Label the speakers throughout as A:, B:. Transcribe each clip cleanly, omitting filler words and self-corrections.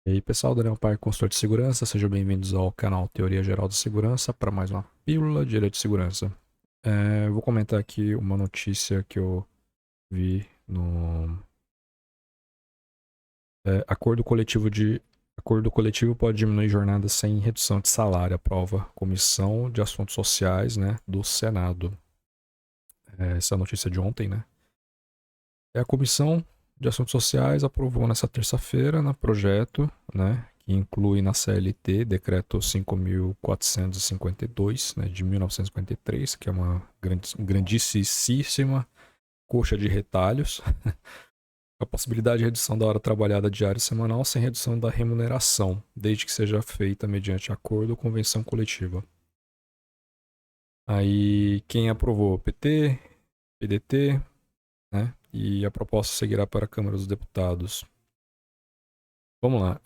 A: E aí pessoal, Daniel Pai, consultor de segurança, sejam bem-vindos ao canal Teoria Geral de Segurança para mais uma pílula de direito de segurança. Eu vou comentar aqui uma notícia que eu vi no acordo coletivo pode diminuir jornada sem redução de salário, aprova Comissão de Assuntos Sociais, né, do Senado. Essa é a notícia de ontem, né? A Comissão de Assuntos Sociais aprovou nessa terça-feira, no projeto, né, que inclui na CLT, decreto 5.452, né, de 1953, que é uma grandíssima coxa de retalhos, a possibilidade de redução da hora trabalhada diária e semanal sem redução da remuneração, desde que seja feita mediante acordo ou convenção coletiva. Aí, quem aprovou? PT, PDT, né? E a proposta seguirá para a Câmara dos Deputados. Vamos lá.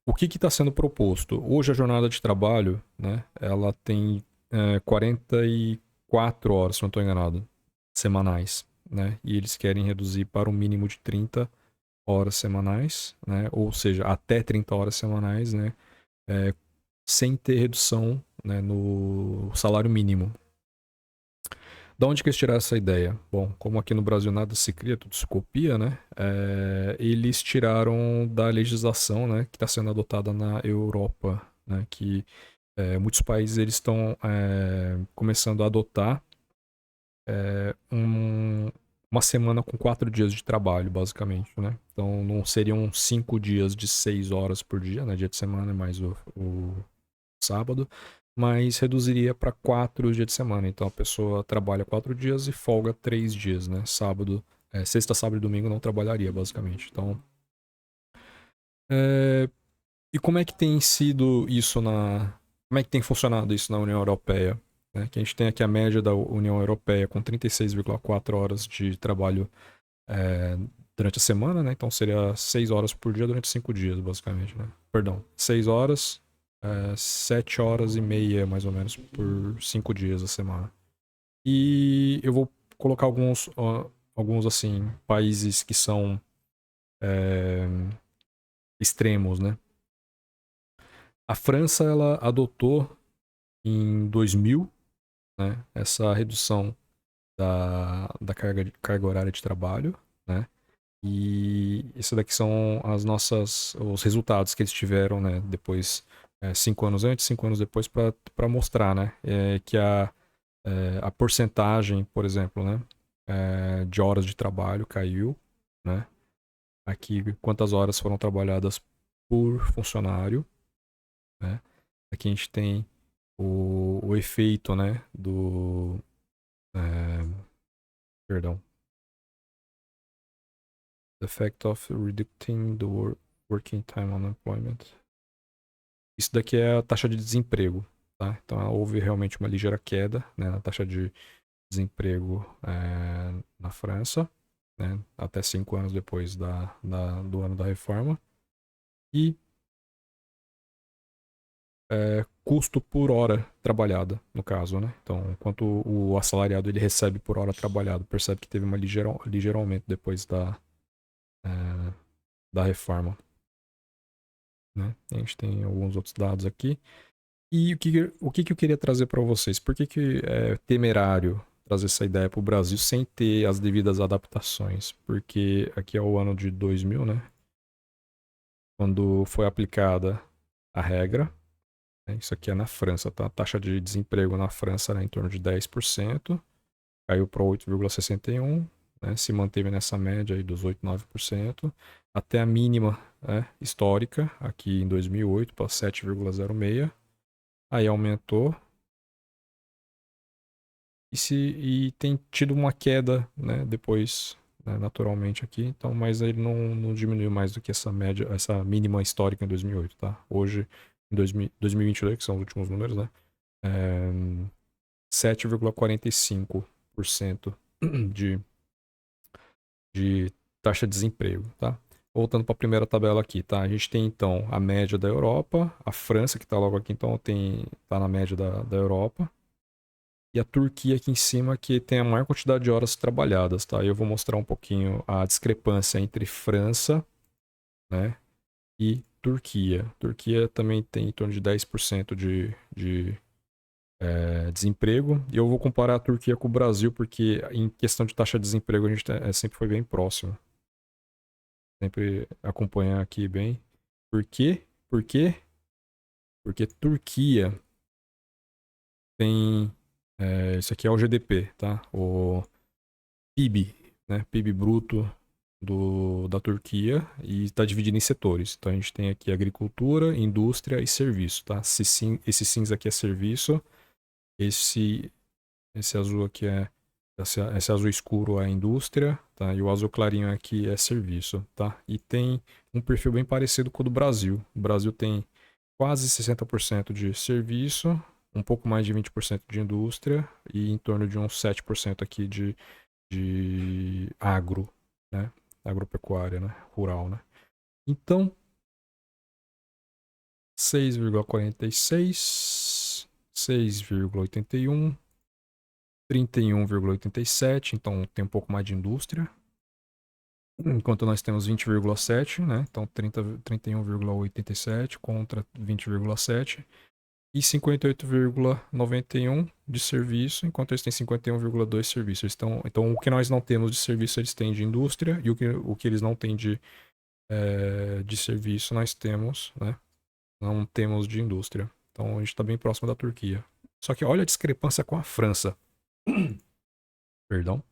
A: O que está sendo proposto? Hoje a jornada de trabalho, né? Ela tem 44 horas, se não estou enganado, semanais, né? E eles querem reduzir para um mínimo de 30 horas semanais, né? Ou seja, até 30 horas semanais, né? Sem ter redução, né, no salário mínimo. Da onde que eles tiraram essa ideia? Bom, como aqui no Brasil nada se cria, tudo se copia, né? Eles tiraram da legislação, né, que está sendo adotada na Europa, né? Que muitos países eles estão começando a adotar uma semana com 4 dias de trabalho, basicamente, né? Então não seriam 5 dias de 6 horas por dia, né? Dia de semana mais o sábado, mas reduziria para 4 dias de semana. Então a pessoa trabalha 4 dias e folga 3 dias, né? Sexta, sábado e domingo não trabalharia, basicamente. Então, e como é que tem sido isso como é que tem funcionado isso na União Europeia? Né? Que a gente tem aqui a média da União Europeia com 36,4 horas de trabalho durante a semana, né? Então seria 6 horas por dia durante 5 dias, basicamente, né? Perdão, 6 horas 7 horas e meia, mais ou menos, por 5 dias a semana. E eu vou colocar alguns assim, países que são é, extremos, né? A França, ela adotou em 2000, né, essa redução da carga horária de trabalho, né? E isso daqui são os resultados que eles tiveram, né? Depois, 5 anos antes, 5 anos depois, para mostrar, né? Que a porcentagem, por exemplo, né? De horas de trabalho caiu, né? Aqui, quantas horas foram trabalhadas por funcionário, né? Aqui a gente tem o efeito, né? Perdão. The effect of reducing the working time on employment. Isso daqui é a taxa de desemprego, tá? Então houve realmente uma ligeira queda, né, na taxa de desemprego na França, né, até 5 anos depois do ano da reforma. E custo por hora trabalhada, no caso, né? Então, quanto o assalariado ele recebe por hora trabalhada, percebe que teve uma ligeiro aumento depois da reforma, né? A gente tem alguns outros dados aqui. E o que eu queria trazer para vocês? Por que é temerário trazer essa ideia para o Brasil sem ter as devidas adaptações? Porque aqui é o ano de 2000, né? Quando foi aplicada a regra. Né? Isso aqui é na França, tá? A taxa de desemprego na França era em torno de 10%, caiu para 8,61%, né? Se manteve nessa média aí dos 8, 9%, até a mínima, né, histórica, aqui em 2008, para 7,06%. Aí aumentou e tem tido uma queda, né, depois, né, naturalmente aqui. Então, mas ele não diminuiu mais do que essa média, essa mínima histórica em 2008, tá? Hoje, em 2022, que são os últimos números, né? 7,45% de, de taxa de desemprego, tá? Voltando para a primeira tabela aqui, tá? A gente tem então a média da Europa, a França que está logo aqui, então tá na média da Europa. E a Turquia aqui em cima, que tem a maior quantidade de horas trabalhadas, tá? Eu vou mostrar um pouquinho a discrepância entre França, né, e Turquia. Turquia também tem em torno de 10% de desemprego. E eu vou comparar a Turquia com o Brasil, porque em questão de taxa de desemprego a gente sempre foi bem próximo. Sempre acompanhar aqui bem. Por quê? Por quê? Porque Turquia tem. Isso aqui é o GDP, tá? O PIB, né? PIB bruto da Turquia e está dividido em setores. Então a gente tem aqui agricultura, indústria e serviço, tá? Esse cinza aqui é serviço, esse, esse azul aqui esse azul escuro é indústria, tá? E o azul clarinho aqui é serviço, tá? E tem um perfil bem parecido com o do Brasil. O Brasil tem quase 60% de serviço, um pouco mais de 20% de indústria e em torno de uns 7% aqui de agro, né? Agropecuária, né? Rural, né? Então, 6,46, 6,81, 31,87, então tem um pouco mais de indústria. Enquanto nós temos 20,7, né? Então 31,87 contra 20,7 e 58,91 de serviço, enquanto eles têm 51,2 de serviço. Então o que nós não temos de serviço eles têm de indústria e o que eles não têm de serviço nós temos, né? Não temos de indústria. Então a gente está bem próximo da Turquia. Só que olha a discrepância com a França. Perdão.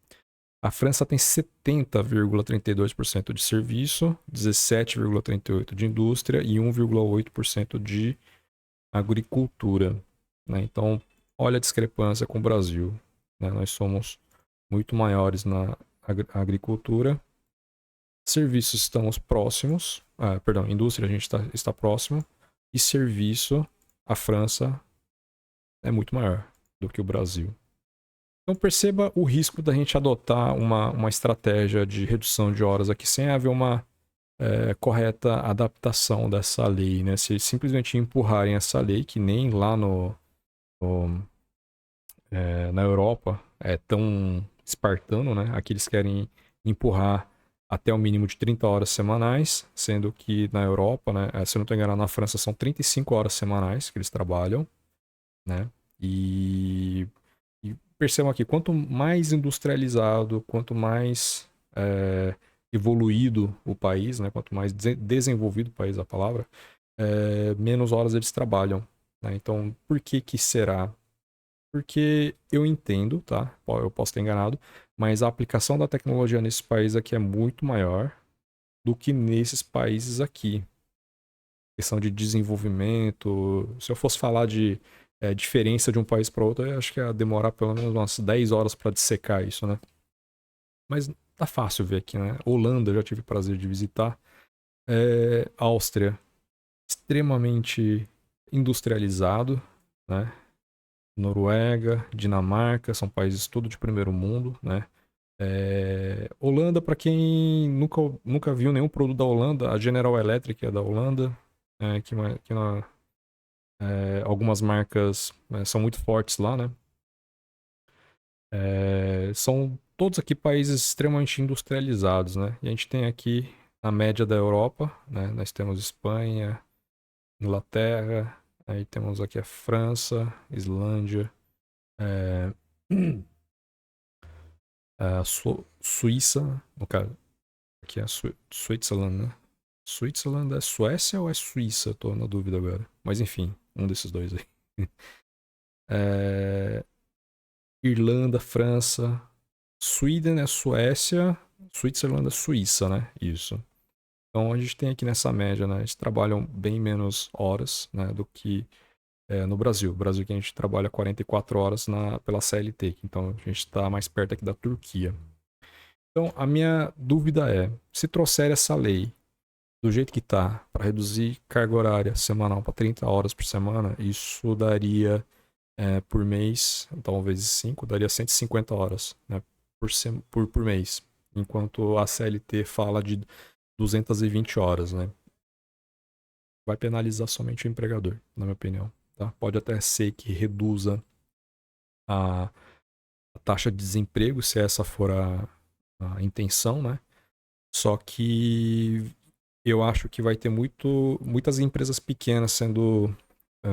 A: A França tem 70,32% de serviço, 17,38% de indústria e 1,8% de agricultura. Né? Então, olha a discrepância com o Brasil. Né? Nós somos muito maiores na agricultura. Serviços estamos próximos. Perdão, indústria a gente está próximo. E serviço, a França é muito maior do que o Brasil. Então perceba o risco da gente adotar uma estratégia de redução de horas aqui sem haver uma correta adaptação dessa lei, né? Se simplesmente empurrarem essa lei, que nem lá na Europa é tão espartano, né? Aqui eles querem empurrar até o mínimo de 30 horas semanais, sendo que na Europa, né? Se eu não estou enganado, na França são 35 horas semanais que eles trabalham, né? E percebam aqui, quanto mais industrializado, quanto mais evoluído o país, né? Quanto mais desenvolvido o país, a palavra, menos horas eles trabalham. Né? Então, por que que será? Porque eu entendo, tá? Eu posso estar enganado, mas a aplicação da tecnologia nesse país aqui é muito maior do que nesses países aqui. Questão de desenvolvimento. Se eu fosse falar de diferença de um país para outro, eu acho que ia demorar pelo menos umas 10 horas para dissecar isso, né? Mas tá fácil ver aqui, né? Holanda, eu já tive o prazer de visitar. Áustria, extremamente industrializado, né? Noruega, Dinamarca, são países tudo de primeiro mundo, né? Holanda, para quem nunca viu nenhum produto da Holanda, a General Electric é da Holanda, algumas marcas são muito fortes lá, né? São todos aqui países extremamente industrializados, né? E a gente tem aqui a média da Europa, né? Nós temos Espanha, Inglaterra, aí temos aqui a França, Islândia, a Suíça, no caso, aqui é a Switzerland, né? Switzerland é Suécia ou é Suíça? Tô na dúvida agora. Mas enfim, um desses dois aí. Irlanda, França, Sweden é Suécia, Switzerland é Suíça, né? Isso. Então a gente tem aqui nessa média, né? Eles trabalham bem menos horas, né? Do que no Brasil. No Brasil que a gente trabalha 44 horas pela CLT. Então a gente está mais perto aqui da Turquia. Então a minha dúvida é, se trouxer essa lei do jeito que tá, para reduzir carga horária semanal para 30 horas por semana, isso daria por mês, talvez 5, daria 150 horas, né, por mês. Enquanto a CLT fala de 220 horas, né? Vai penalizar somente o empregador, na minha opinião. Tá? Pode até ser que reduza a taxa de desemprego, se essa for a intenção, né? Só que eu acho que vai ter muitas empresas pequenas sendo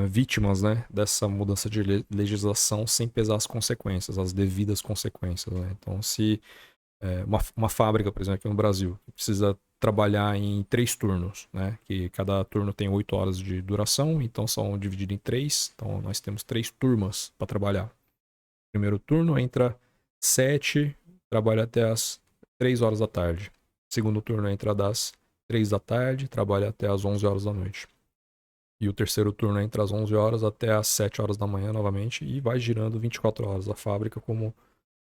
A: vítimas, né, dessa mudança de legislação sem pesar as consequências, as devidas consequências, né? Então, se uma fábrica, por exemplo, aqui no Brasil, que precisa trabalhar em 3 turnos, né, que cada turno tem 8 horas de duração, então são divididos em 3, então nós temos 3 turmas para trabalhar. Primeiro turno entra 7, trabalha até as 3 horas da tarde. Segundo turno entra das 3 da tarde, trabalha até as 11 horas da noite. E o terceiro turno entra às 11 horas até às 7 horas da manhã novamente e vai girando 24 horas a fábrica como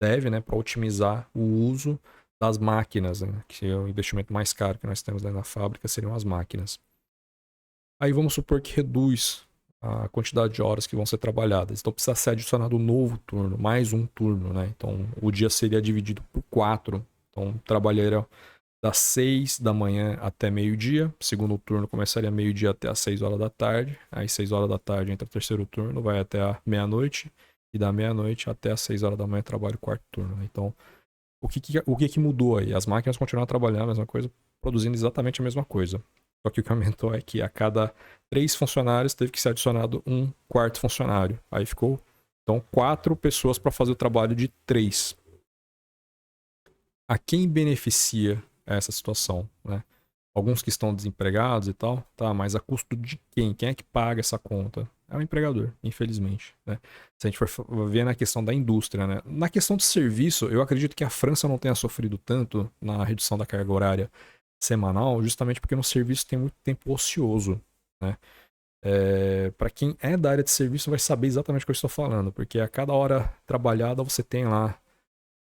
A: deve, né, para otimizar o uso das máquinas, né, que é o investimento mais caro que nós temos na fábrica seriam as máquinas. Aí vamos supor que reduz a quantidade de horas que vão ser trabalhadas. Então precisa ser adicionado um novo turno, mais um turno, né? Então o dia seria dividido por 4. Então trabalharia das 6 da manhã até meio-dia. Segundo turno começaria meio-dia até as 6 horas da tarde. Aí 6 horas da tarde entra o terceiro turno, vai até a meia-noite. E da meia-noite até as 6 horas da manhã trabalha o quarto turno. Né? Então, o que mudou aí? As máquinas continuam trabalhando a mesma coisa, produzindo exatamente a mesma coisa. Só que o que aumentou é que a cada 3 funcionários teve que ser adicionado um quarto funcionário. Aí ficou, então, 4 pessoas para fazer o trabalho de 3. A quem beneficia essa situação, né? Alguns que estão desempregados e tal, tá, mas a custo de quem? Quem é que paga essa conta? É o empregador, infelizmente, né? Se a gente for ver na questão da indústria, né? Na questão de serviço, eu acredito que a França não tenha sofrido tanto na redução da carga horária semanal, justamente porque no serviço tem muito tempo ocioso, né? Para quem é da área de serviço vai saber exatamente o que eu estou falando, porque a cada hora trabalhada você tem lá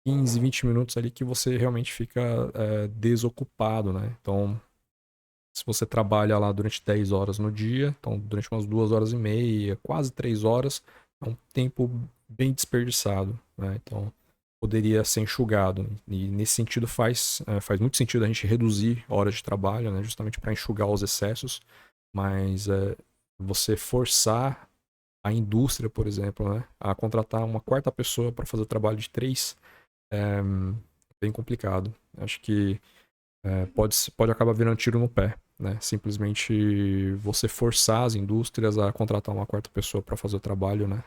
A: 15, 20 minutos ali que você realmente fica desocupado, né? Então, se você trabalha lá durante 10 horas no dia, então durante umas 2 horas e meia, quase 3 horas, é um tempo bem desperdiçado, né? Então, poderia ser enxugado. E nesse sentido faz muito sentido a gente reduzir horas de trabalho, né? Justamente para enxugar os excessos, mas você forçar a indústria, por exemplo, né, a contratar uma quarta pessoa para fazer o trabalho de 3 é bem complicado. Acho que pode acabar virando tiro no pé, né? Simplesmente você forçar as indústrias a contratar uma quarta pessoa para fazer o trabalho, né?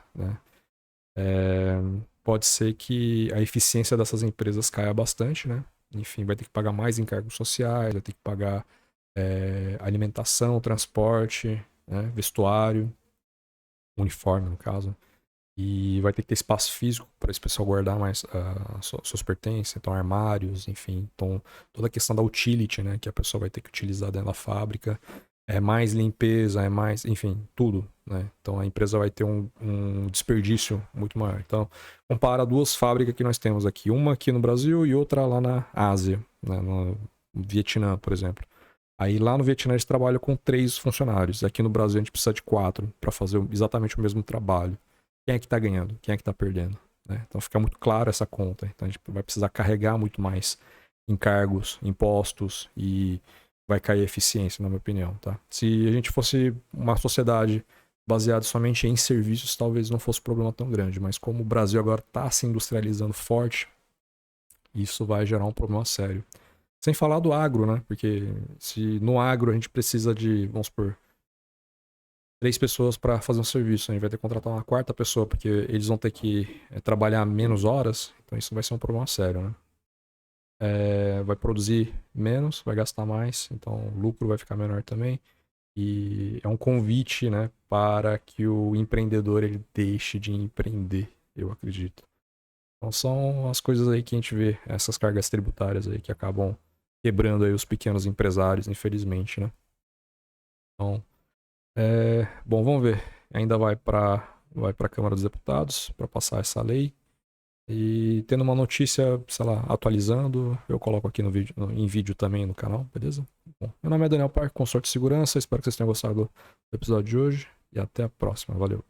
A: Pode ser que a eficiência dessas empresas caia bastante, né? Enfim, vai ter que pagar mais encargos sociais, vai ter que pagar alimentação, transporte, né? Vestuário, uniforme, no caso. E vai ter que ter espaço físico para esse pessoal guardar mais suas pertences, então armários, enfim. Então, toda a questão da utility, né, que a pessoa vai ter que utilizar dentro da fábrica. É mais limpeza, é mais, enfim, tudo, né? Então a empresa vai ter um desperdício muito maior. Então, compara 2 fábricas que nós temos aqui, uma aqui no Brasil e outra lá na Ásia, né, no Vietnã, por exemplo. Aí lá no Vietnã eles trabalham com 3 funcionários. Aqui no Brasil a gente precisa de 4 para fazer exatamente o mesmo trabalho. Quem é que tá ganhando? Quem é que tá perdendo? Né? Então fica muito claro essa conta. Então a gente vai precisar carregar muito mais encargos, impostos e vai cair a eficiência, na minha opinião. Tá? Se a gente fosse uma sociedade baseada somente em serviços, talvez não fosse um problema tão grande. Mas como o Brasil agora está se industrializando forte, isso vai gerar um problema sério. Sem falar do agro, né? Porque se no agro a gente precisa de, vamos supor, 3 pessoas para fazer um serviço, a gente vai ter que contratar uma quarta pessoa, porque eles vão ter que trabalhar menos horas, então isso vai ser um problema sério, né? Vai produzir menos, vai gastar mais, então o lucro vai ficar menor também. E é um convite, né, para que o empreendedor ele deixe de empreender, eu acredito. Então são as coisas aí que a gente vê, essas cargas tributárias aí que acabam quebrando aí os pequenos empresários, infelizmente, né? Então, bom, vamos ver. Ainda vai para a Câmara dos Deputados para passar essa lei. E tendo uma notícia, sei lá, atualizando, eu coloco aqui no vídeo, em vídeo também no canal, beleza? Bom, meu nome é Daniel Parque, consultor de segurança. Espero que vocês tenham gostado do episódio de hoje. E até a próxima. Valeu.